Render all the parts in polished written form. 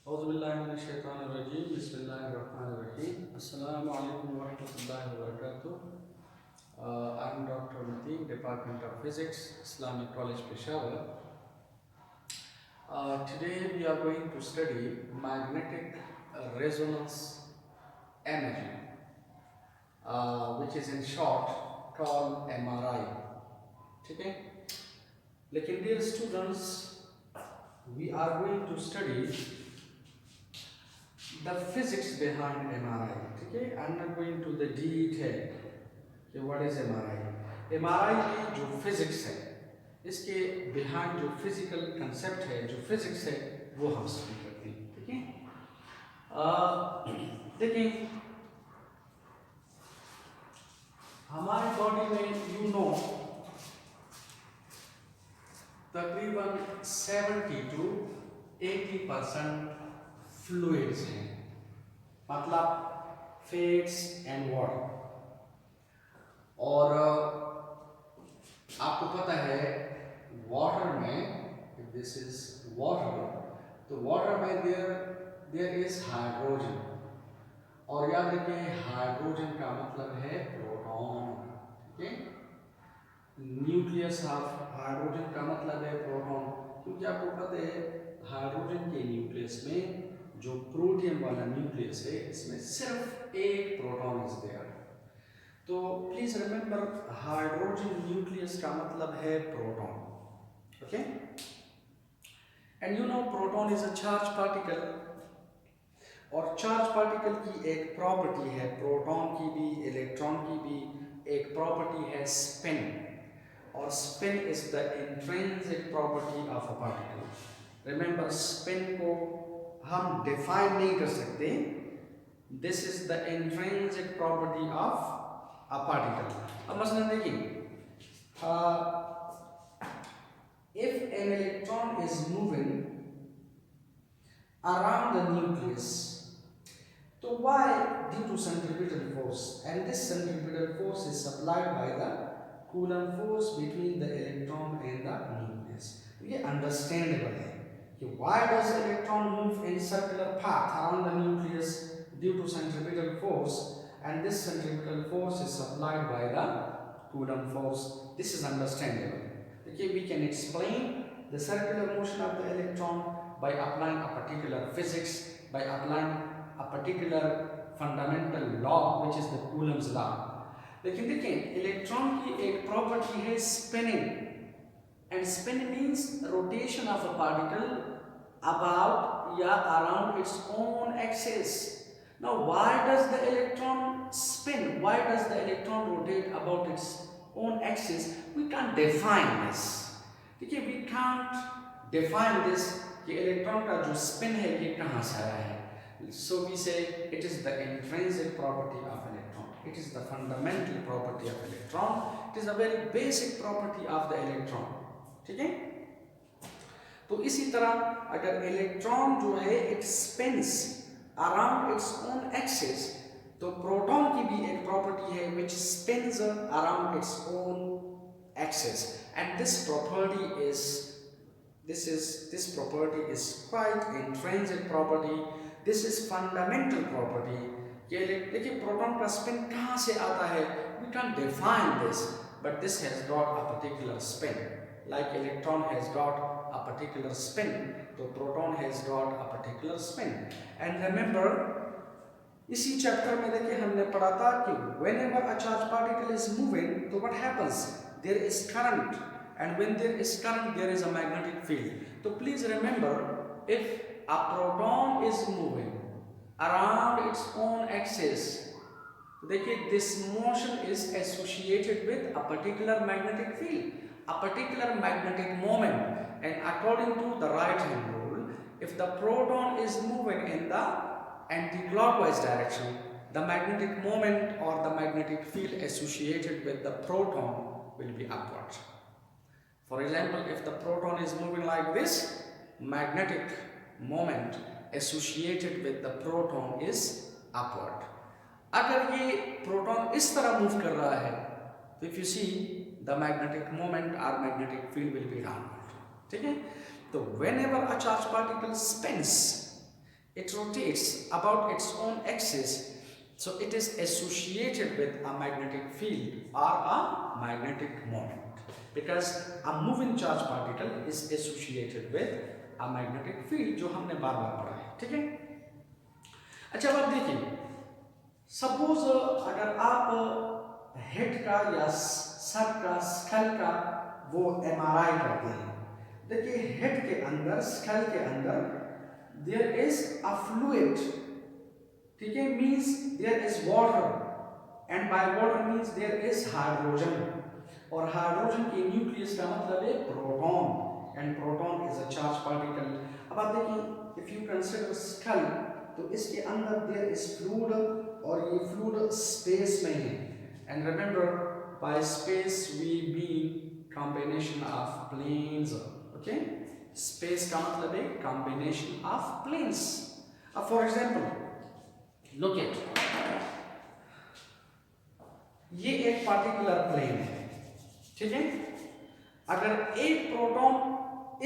औज़ुबिल्लाहिमिनश्शैतानिर्रजीम बिस्मिल्लाहिर्रहमानिर्रहीम अस्सलामु अलैकुम वरहमतुल्लाहि वबरकातुहू। I'm Dr. Mateen, Department of Physics, Islamic College, Peshawar. Today we are going to study magnetic resonance imaging, which is in short called MRI. Okay? Lekin dear students, we are going to study the physics behind MRI. Okay? I'm not going to the detail. Okay, what is MRI? MRI में जो physics है, इसके behind जो physical concept है, जो physics है, वो हम study करते हैं. ठीक है? देखिए, हमारे body में you know तकरीबन 70 to 80% fluids हैं, मतलब fats and water. और आपको पता है वाटर में, if this is water, तो वाटर में there is हाइड्रोजन. और याद रखिए हाइड्रोजन का मतलब है प्रोटॉन. ठीक है? न्यूक्लियस ऑफ हाइड्रोजन का मतलब है प्रोटॉन, क्योंकि आपको पता है हाइड्रोजन के न्यूक्लियस में जो प्रोटियम वाला न्यूक्लियस है, इसमें सिर्फ एक प्रोटॉन इज देयर. तो प्लीज रिमेंबर हाइड्रोजन न्यूक्लियस का मतलब है proton. Okay? And you know proton is a charge particle. और चार्ज पार्टिकल की एक प्रॉपर्टी है, प्रोटॉन की भी इलेक्ट्रॉन की भी एक प्रॉपर्टी है स्पिन. और spin is the intrinsic property of a particle. Remember spin को हम डिफाइन नहीं कर सकते. This is the intrinsic property of a particle. अब मसलन देखिए, if an electron is moving around the nucleus, so why? Due to centripetal force, and this centripetal force is supplied by the Coulomb force between the electron and the nucleus. ये understandable है कि why does the electron move in circular path around the nucleus due to centripetal force. And this centripetal force is supplied by the Coulomb force. This is understandable. Okay, we can explain the circular motion of the electron by applying a particular physics, by applying a particular fundamental law, which is the Coulomb's law. लेकिन देखिए, electron की एक property है spinning, and spin means rotation of a particle about या around its own axis. Now, why does the electron spin? Why does the electron rotate about its own axis? We can't define this. देखिए, we can't define this कि electron का जो spin है ये कहाँ से आया है. So we say it is the intrinsic property of electron. It is the fundamental property of electron. It is a very basic property of the electron. ठीक है? तो इसी तरह अगर electron जो है it spins around its own axis, तो proton की भी एक प्रॉपर्टी है which spins around its own axis, and this property is quite intrinsic property. This is fundamental property. ये देखिए प्रोटॉन का स्पिन कहाँ से आता है, we can't define this, but this has got a particular spin. Like electron has got a particular spin, तो proton has got a particular spin. And remember, इसी chapter में देखिए हमने पढ़ा था कि whenever a charged particle is moving, तो what happens? There is current, and when there is current, there is a magnetic field. So please remember, if a proton is moving around its own axis, देखिए this motion is associated with a particular magnetic field, a particular magnetic moment. And according to the right-hand rule, if the proton is moving in the anti-clockwise direction, the magnetic moment or the magnetic field associated with the proton will be upward. For example, if the proton is moving like this, magnetic moment associated with the proton is upward. अगर ये proton इस तरह move कर रहा है, तो if you see, the magnetic moment or magnetic field will be downward. ठीक है? तो whenever a charged particle spins, it rotates about its own axis, so it is associated with a magnetic field or a magnetic moment, because a moving charge particle is associated with a magnetic field, जो हमने बार बार पढ़ा है, ठीक है। अच्छा, अब आप देखिए, सपोज अगर आप हेड का या सर का, स्कल का वो MRI करते हैं, देखिए हेड के अंदर, स्कल के अंदर there is a fluid, ठीक है, means there is water, and by water means there is hydrogen, और हाइड्रोजन के न्यूक्लियस का मतलब है proton, and proton is a charge particle. अब आप देखिए, इफ यू कंसीडर स्कल, तो इसके अंदर देयर इज फ्लूइड, और ये फ्लूइड स्पेस में है, and remember by space we mean combination of planes, okay. Space का मतलब है कॉम्बिनेशन ऑफ प्लेन्स। अब फॉर एग्जांपल लुक एट, ये एक पार्टिकुलर प्लेन है, ठीक है। अगर एक प्रोटॉन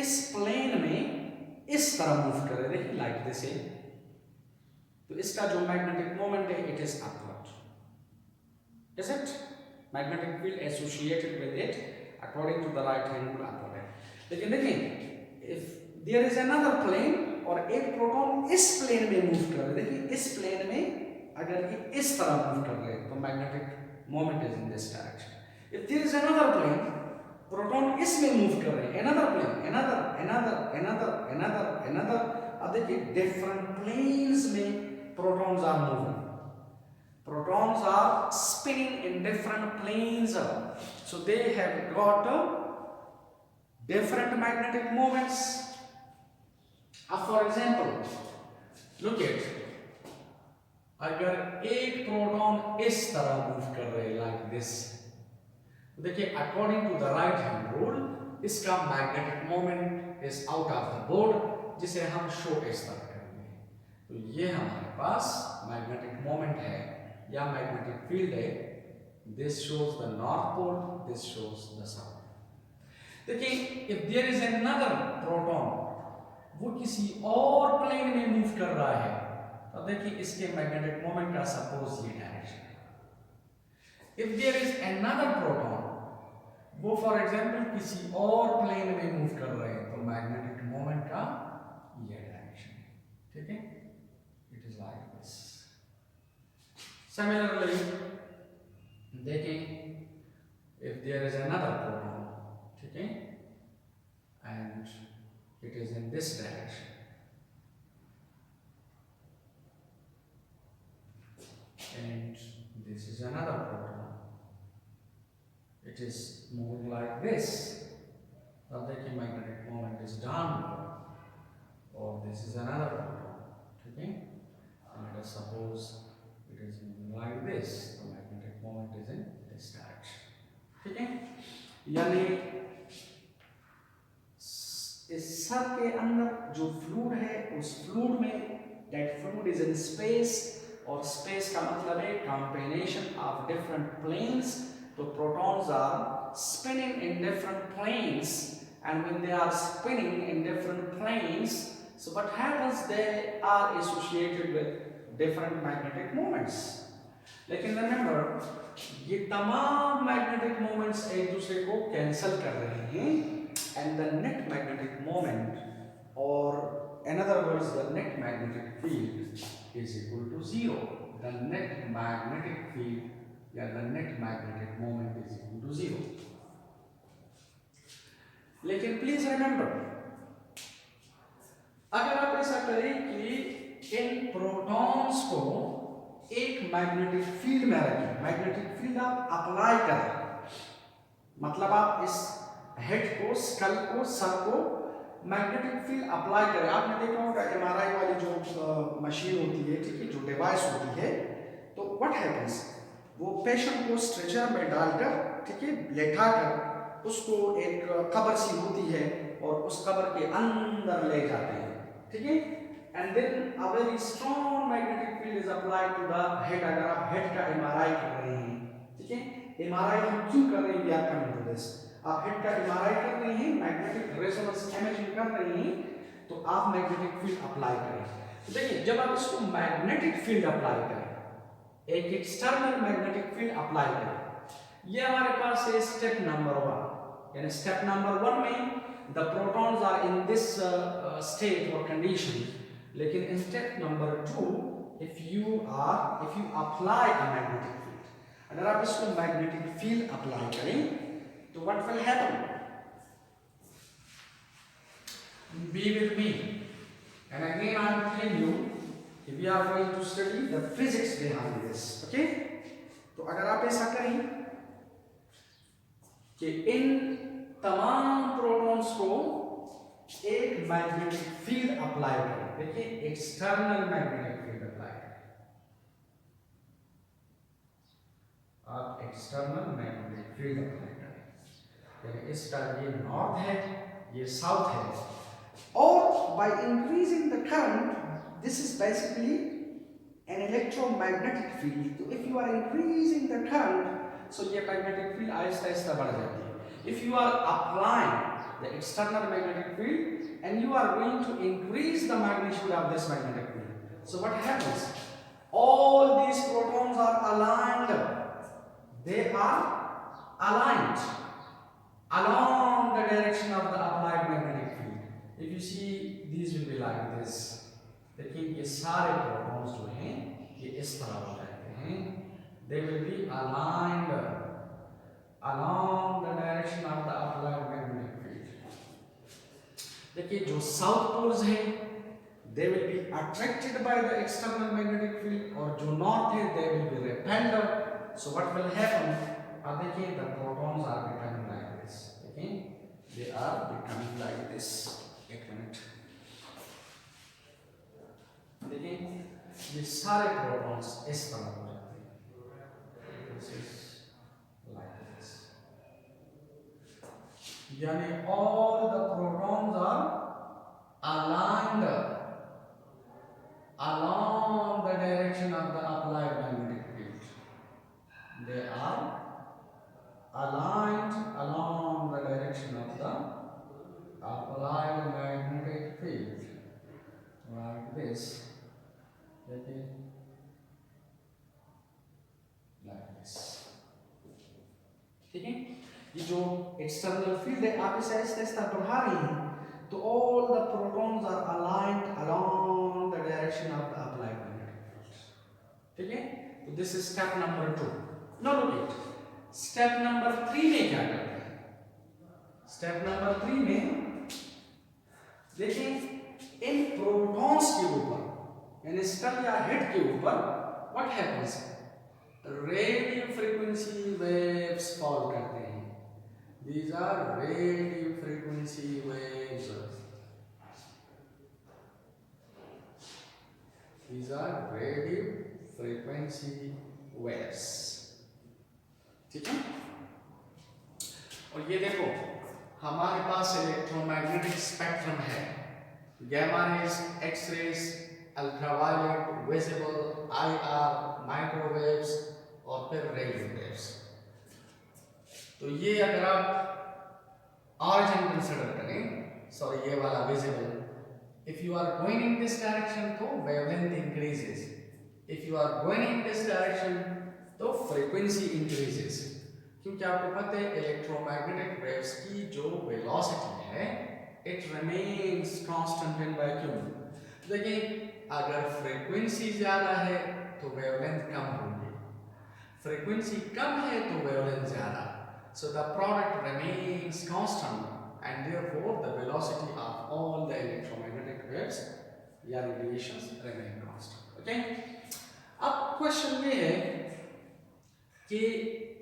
इस प्लेन में इस तरह मूव करे, देखिए लाइक दिस है, तो इसका जो मैग्नेटिक मोमेंट है it is upward, is it? Magnetic field associated with it according to the right hand rule upward है। लेकिन देखिए, if there is another plane और एक प्रोटॉन इस प्लेन में मूव कर रहे, देखिए इस प्लेन में अगर ये इस तरह मूव कर रहे तो magnetic moment is in this direction. If there is another plane, proton इसमें मूव कर रहे हैं, अनदर प्लेन, अनदर, अब देखिए डिफरेंट प्लेन्स में protons are moving, protons are spinning in different planes, so they have got different magnetic moments. For example, look at, अगर एक proton इस तरह मूव कर रहे लाइक दिस, देखिए according to the right hand rule इसका magnetic moment is out of the board, जिसे हम शो इस तरह करेंगे। तो ये हमारे पास मैग्नेटिक मोमेंट है या मैग्नेटिक फील्ड है, this shows the north pole, this shows the south. देखिए, if there is another proton, वो किसी और प्लेन में मूव कर रहा है, तो देखिए इसके मैग्नेटिक मोमेंट का सपोज ये डायरेक्शन है। If there is another proton, वो फॉर एग्जांपल किसी और प्लेन में मूव कर रहे हैं, तो मैग्नेटिक मोमेंट का ये डायरेक्शन है, ठीक है। It is like this. Similarly देखिए, if there is another proton, ठीक है, and it is in this direction, and this is another proton, it is moving like this, now the magnetic moment is downward, or this is another proton, okay, and let us suppose it is moving like this, the magnetic moment is in this direction, okay। यानी इस sir के अंदर जो fluid है, उस fluid में that fluid is in space, और space का मतलब है कॉम्बिनेशन ऑफ डिफरेंट प्लेन्स, तो protons are spinning in different planes, and when they are spinning in different planes, so what happens, they are associated with different magnetic moments. लेकिन remember, ये तमाम magnetic moments एक दूसरे को cancel कर रहे हैं, and the net magnetic moment, or in other words the net magnetic field is equal to 0. The net magnetic field या the net magnetic moment is equal to 0. लेकिन प्लीज रिमेंबर, अगर आप ऐसा करें कि इन प्रोटॉन्स को एक मैग्नेटिक फील्ड में रखें, मैग्नेटिक फील्ड आप अप्लाई करें, मतलब आप इस हेड को, स्कल को, सर को मैग्नेटिक फील्ड अप्लाई करें। आपने देखा होगा MRI वाली जो मशीन होती है, ठीक है, जो डिवाइस होती है, तो व्हाट हैपेंस, वो पेशेंट को स्ट्रेचर में डालकर, ठीक है, लेटाकर उसको एक कबर सी होती है और उस कबर के अंदर ले जाते हैं, ठीक है, and then a very strong magnetic field is applied to the head. अगर आप हेड का MRI कर रहे हैं, ठीक है, MRI हम क्यों कर रहे हैं, we are coming to this. आप हेड का MRI कर रहे हैं, मैग्नेटिक रेजोनेंस इमेजिंग कर रहे हैं, तो आप मैग्नेटिक फील्ड अप्लाई करें। देखिए जब आप इसको मैग्नेटिक फील्ड अप्लाई करें, एक एक्सटर्नल मैग्नेटिक फील्ड अप्लाई करें, ये हमारे पास है स्टेप नंबर 1। यानी स्टेप नंबर 1 में the protons are in this state और कंडीशन, लेकिन in step number 2 if you apply a magnetic field, अगर आप इसको मैग्नेटिक फील्ड अप्लाई करें तो what will happen, be with me and again I am telling you we are going to study the physics behind this, okay? तो अगर आप ऐसा करें कि इन तमाम प्रोटॉन्स को एक मैग्नेटिक फील्ड अप्लाई करें, देखिए एक्सटर्नल मैग्नेटिक फील्ड अप्लाई करें, आप एक्सटर्नल मैग्नेटिक फील्ड अप्लाई करें, इसका ये नॉर्थ है, ये साउथ है, और by increasing the current, this is basically an electromagnetic field. So if you are increasing the current, so ये magnetic field आहिस्ता आहिस्ता बढ़ जाती है। If you are applying the external magnetic field and you are going to increase the magnitude of this magnetic field, so what happens? All these protons are aligned. They are aligned along the direction of the applied magnetic field. If you see, these will be like this. देखिए ये सारे protons जो हैं ये इस तरह हो जाते हैं, they will be aligned along the direction of the applied magnetic field. देखिए जो साउथ पोल्स हैं they will be attracted by the external magnetic field, और जो नॉर्थ है they will be repelled. So what will happen? अब देखिए the protons are becoming like this. देखिए they are becoming like this. एक minute, देखिए ये सारे प्रोटॉन्स इस तरह हो जाते हैं, this is like this. यानी all the protons are aligned along the direction of the applied magnetic field. They are aligned along the direction of the applied magnetic field, like this. देखिए like this, ठीक है? ये जो external field है आप इसे आहिस्ता आहिस्ता बढ़ा रही हैं, तो all the protons are aligned along the direction of the applied magnetic field, ठीक है? तो this is step number 2. Now look at step number 3 में क्या करते हैं? स्टेप नंबर 3 में देखिए इन प्रोटॉन्स के ऊपर यानी स्टल या हेड के ऊपर what happens, radio frequency waves fall करते हैं. These are radio frequency waves, these are radio frequency waves, ठीक है? और ये देखो हमारे पास इलेक्ट्रोमैग्नेटिक स्पेक्ट्रम है, gamma rays, X rays, ultraviolet, visible, IR, microwaves और फिर रेडियो वेव्स. तो ये अगर आप ऑरिजिन कंसिडर करें, सॉरी ये वाला visible, if you are going in this direction तो wavelength increases, if you are going in this direction तो फ्रीक्वेंसी इंक्रीजेस, क्योंकि आपको पता है इलेक्ट्रोमैग्नेटिक वेव्स की जो वेलोसिटी है it remains constant in vacuum. देखिए अगर फ्रीक्वेंसी ज्यादा है तो वेवलेंथ कम होगी, फ्रीक्वेंसी कम है तो वेवलेंथ ज्यादा, so the product remains constant and therefore the velocity of all the electromagnetic waves या radiations remain constant. Okay? अब क्वेश्चन ये है कि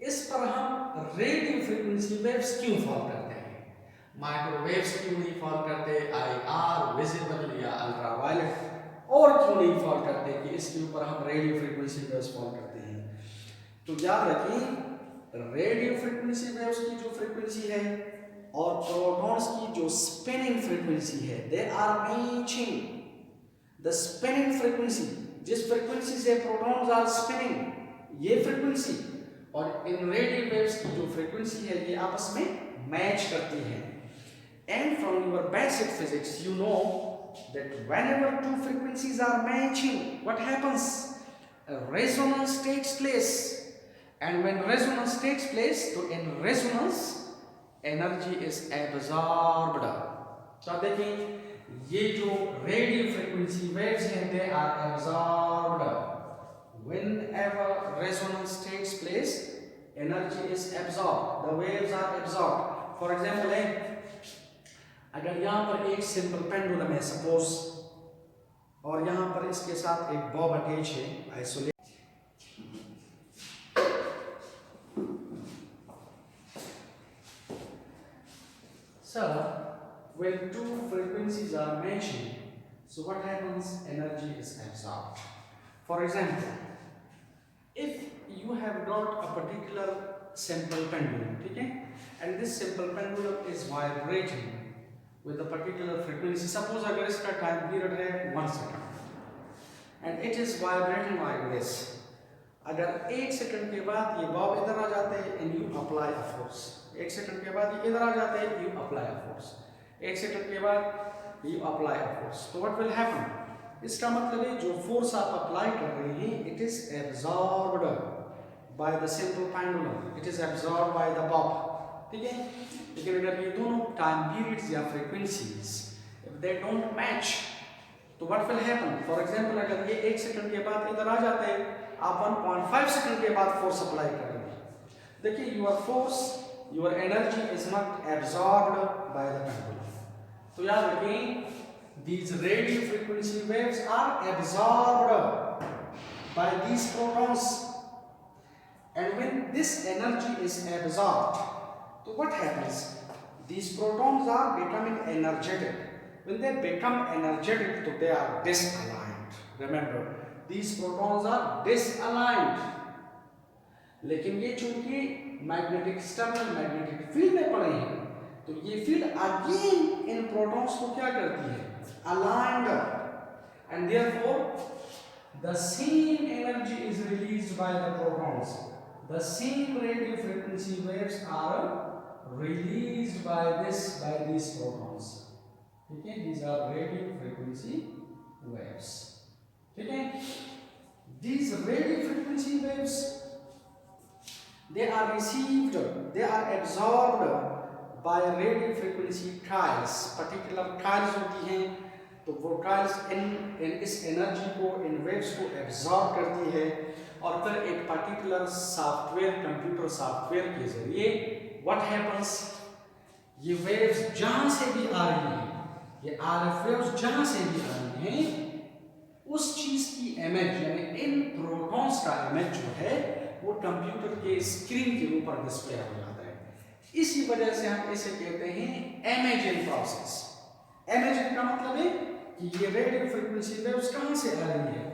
इस पर हम रेडियो फ्रीक्वेंसी वेव्स क्यों फॉल करते हैं, माइक्रोवेव्स क्यों नहीं फॉल करते, IR, विजिबल या अल्ट्रावायलेट और क्यों नहीं फॉल करते कि इसके ऊपर हम रेडियो फ्रीक्वेंसी वेव्स फॉल करते हैं. तो याद रखिए रेडियो फ्रीक्वेंसी वेव्स की जो फ्रीक्वेंसी है और प्रोटॉन्स की जो स्पिनिंग फ्रीक्वेंसी है they are matching. The spinning frequency, जिस फ्रीक्वेंसी से प्रोटॉन्स आर स्पिनिंग, ये फ्रीक्वेंसी और इन रेडियो वेव्स की जो फ्रीक्वेंसी है ये आपस में मैच करती है. And from your basic physics you know that whenever two frequencies are matching, what happens? A resonance takes place. And when resonance takes place, so in resonance, energy is absorbed. तो आप देखें ये जो radio frequency waves हैं they are absorbed. Whenever resonance takes place, energy is absorbed. The waves are absorbed. For example, अगर यहाँ पर एक सिंपल पेंडुलम है सपोज, और यहाँ पर इसके साथ एक बॉब अटैच है isolate. So when two frequencies are matching, so what happens? Energy is absorbed. For example, if you have got a particular simple pendulum, okay, and this simple pendulum is vibrating with a particular frequency. Suppose अगर इसका time period है 1 second, and it is vibrating like this. अगर 1 second के बाद ये Bob इधर आ जाते हैं and you apply a force. 1 second के बाद ये इधर आ जाते हैं, you apply a force. 1 second के बाद you apply a force. तो what will happen? इसका मतलब है जो फोर्स आप अप्लाई कर रहे हैं, it is absorbed by the simple pendulum. It is absorbed by the bob. ठीक है? लेकिन अगर ये दोनों टाइम पीरियड्स या frequencies if they don't match, तो what will happen? For example, अगर ये 1 सेकंड के बाद इधर आ जाते हैं, आप 1.5 सेकंड के बाद फोर्स अप्लाई कर रहे हैं. देखिए your force, your energy is not absorbed by the pendulum. तो याद रखें, these radio frequency waves are absorbed by these protons, and when this energy is absorbed, so what happens? These protons are becoming energetic. When they become energetic, so they are disaligned. Remember, these protons are disaligned. लेकिन ये चूंकि magnetic external magnetic field में पड़े हैं, तो ये field again in protons को क्या करती है? Aligned, and therefore the same energy is released by the protons. The same radio frequency waves are released by these protons. Okay, these are radio frequency waves. Okay, these radio frequency waves, they are received, they are absorbed by radio frequency coils. Particular coils होती हैं, तो वो coils इन इस energy को, इन waves को absorb करती है, और फिर एक पर्टिकुलर सॉफ्टवेयर, कंप्यूटर सॉफ्टवेयर के जरिए व्हाट हैपन्स, ये वेव्स जहां से भी आ रही हैं, ये आरएफ वेव्स जहां से भी आ रही हैं, उस चीज की इमेज, यानी इन प्रोटॉन्स का इमेज जो है वो कंप्यूटर के स्क्रीन के ऊपर डिस्प्ले हो जाता है. इसी वजह से हम इसे कहते हैं इमेजिंग प्रोसेस. इमेजिंग का मतलब है कि ये रेडियो फ्रीक्वेंसी वेव्स कहां से आ रही है?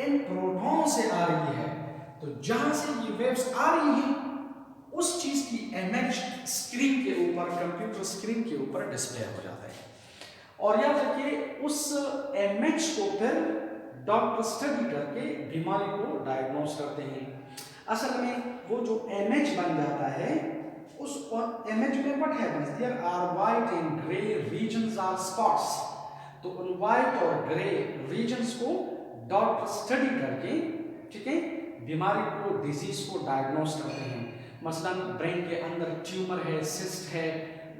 इन प्रोटॉन से आ रही है. तो जहां से ये वेव्स आ रही हैं, उस चीज की इमेज स्क्रीन के ऊपर, कंप्यूटर स्क्रीन के ऊपर डिस्प्ले हो जाता है. और याद रखिए, उस इमेज को फिर डॉक्टर स्टडी करके बीमारी को डायग्नोज करते हैं. असल में वो जो इमेज बन जाता है, उस इमेज में what happens, there are white and grey regions are spots. तो उन व्हाइट और ग्रे रीजन्स को डॉक्टर स्टडी करके, ठीक है, बीमारी को, डिजीज को डायग्नोज करते हैं. मसलन ब्रेन के अंदर ट्यूमर है, सिस्ट है,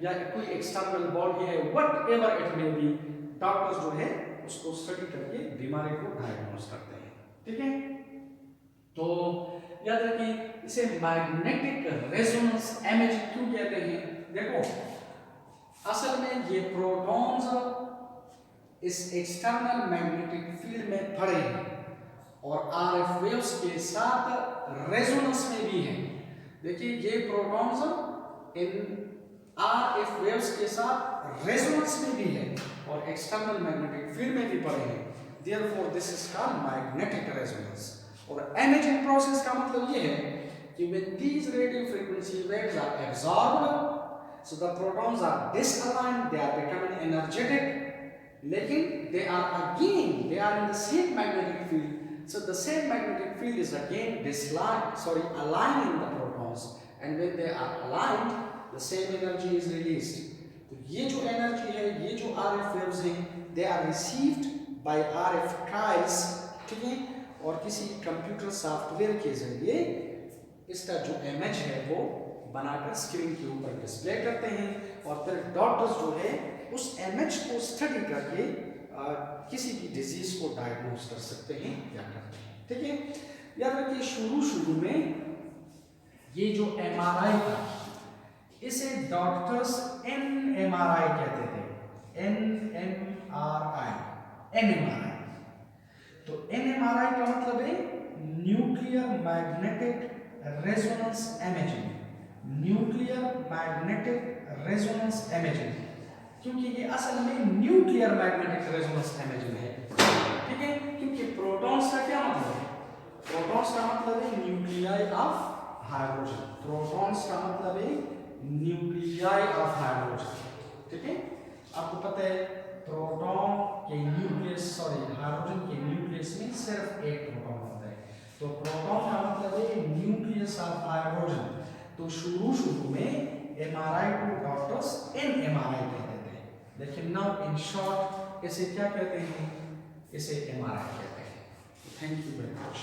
या कोई एक्सटर्नल बॉडी है, whatever it may be, doctors जो है उसको स्टडी करके बीमारी को डायग्नोज करते हैं. ठीक है, तो याद रखें, इसे मैग्नेटिक रेजोनेंस इमेजिंग क्यों कहते हैं? देखो, असल में ये प्रोटॉन्स इस एक्सटर्नल मैग्नेटिक फील्ड में पड़े हैं और आरएफ वेव्स के साथ रेजोनेंस में भी हैं. देखिए, ये प्रोटॉन्स इन आरएफ वेव्स के साथ रेजोनेंस में भी है और एक्सटर्नल मैग्नेटिक फील्ड में भी पड़े हैं. Therefore this is called magnetic resonance. और इमेजिंग प्रोसेस का मतलब ये है कि when these radio frequency waves are absorbed, so the protons are disaligned, they are becoming energetic, लेकिन they are in the same magnetic field, so the same magnetic field is again aligning the protons, and when they are aligned, the same energy is released. तो ये जो energy है, ये जो RF waves हैं, they are received by RF trials, ठीक है, और किसी कंप्यूटर सॉफ्टवेयर के जरिए इसका जो इमेज है वो बनाकर स्क्रीन के ऊपर डिस्प्ले करते हैं, और फिर डॉक्टर्स जो है उस इमेज को स्टडी करके किसी भी डिजीज को डायग्नोज कर सकते हैं या करते हैं, ठीक है। याद रखिए शुरू में ये जो MRI था इसे डॉक्टर्स NMRI कहते थे, NMRI। तो NMRI का मतलब है nuclear magnetic resonance imaging, nuclear magnetic resonance imaging, क्योंकि ये असल में न्यूक्लियर मैग्नेटिक रेजोनेंस इमेजिंग है, ठीक है। क्योंकि प्रोटॉन्स का क्या मतलब है, प्रोटॉन्स का मतलब है न्यूक्लियाई ऑफ हाइड्रोजन, प्रोटॉन्स का मतलब है न्यूक्लियाई ऑफ हाइड्रोजन, ठीक है। आपको पता है प्रोटॉन के न्यूक्लियस, हाइड्रोजन के न्यूक्लियस में सिर्फ एक प्रोटॉन होता है, तो प्रोटॉन का मतलब है न्यूक्लियस ऑफ हाइड्रोजन। तो शुरू में MRI को डॉक्टर्स NMRI कहते थे, लेकिन नाउ इन शॉर्ट इसे क्या कहते हैं, इसे MRI कहते हैं। Thank you very much.